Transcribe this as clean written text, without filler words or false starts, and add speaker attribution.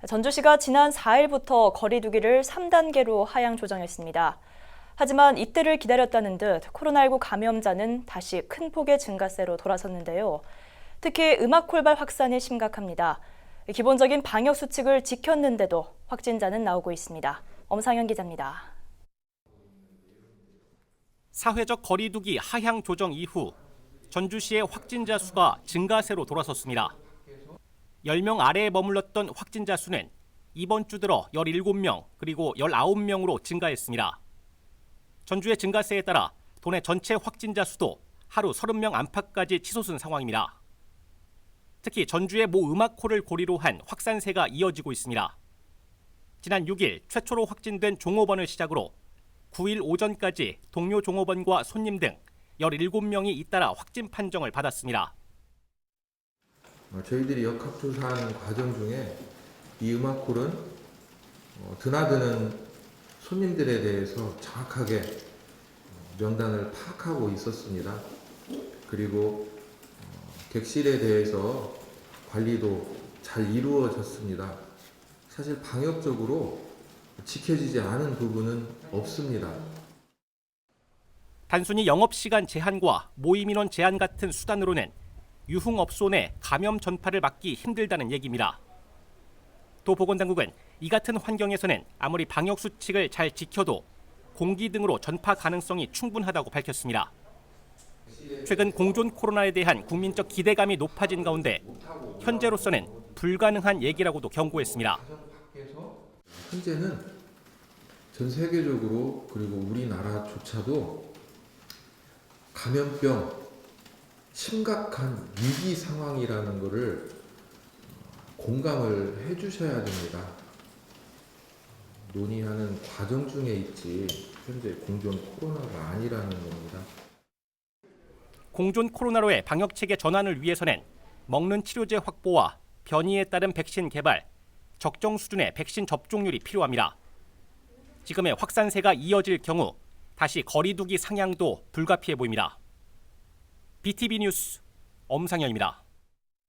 Speaker 1: 전주시가 지난 4일부터 거리 두기를 3단계로 하향 조정했습니다. 하지만 이때를 기다렸다는 듯 코로나19 감염자는 다시 큰 폭의 증가세로 돌아섰는데요. 특히 음악콜발 확산이 심각합니다. 기본적인 방역 수칙을 지켰는데도 확진자는 나오고 있습니다. 엄상현 기자입니다.
Speaker 2: 사회적 거리 두기 하향 조정 이후 전주시의 확진자 수가 증가세로 돌아섰습니다. 10명 아래에 머물렀던 확진자 수는 이번 주 들어 17명 그리고 19명으로 증가했습니다. 전주의 증가세에 따라 도내 전체 확진자 수도 하루 30명 안팎까지 치솟은 상황입니다. 특히 전주의 모 음악홀을 고리로 한 확산세가 이어지고 있습니다. 지난 6일 최초로 확진된 종업원을 시작으로 9일 오전까지 동료 종업원과 손님 등 17명이 잇따라 확진 판정을 받았습니다.
Speaker 3: 저희들이 역학조사하는 과정 중에 이 음악홀은 드나드는 손님들에 대해서 정확하게 명단을 파악하고 있었습니다. 그리고 객실에 대해서 관리도 잘 이루어졌습니다. 사실 방역적으로 지켜지지 않은 부분은 없습니다.
Speaker 2: 단순히 영업시간 제한과 모임인원 제한 같은 수단으로는 유흥업소 내 감염 전파를 막기 힘들다는 얘기입니다. 또 보건당국은 이 같은 환경에서는 아무리 방역 수칙을 잘 지켜도 공기 등으로 전파 가능성이 충분하다고 밝혔습니다. 최근 공존 코로나에 대한 국민적 기대감이 높아진 가운데 현재로서는 불가능한 얘기라고도 경고했습니다.
Speaker 3: 현재는 전 세계적으로 그리고 우리나라조차도 감염병 심각한 위기 상황이라는 것을 공감을 해주셔야 됩니다. 논의하는 과정 중에 있지 현재 공존 코로나가 아니라는 겁니다.
Speaker 2: 공존 코로나로의 방역체계 전환을 위해서는 먹는 치료제 확보와 변이에 따른 백신 개발, 적정 수준의 백신 접종률이 필요합니다. 지금의 확산세가 이어질 경우 다시 거리 두기 상향도 불가피해 보입니다. BTV 뉴스 엄상현입니다.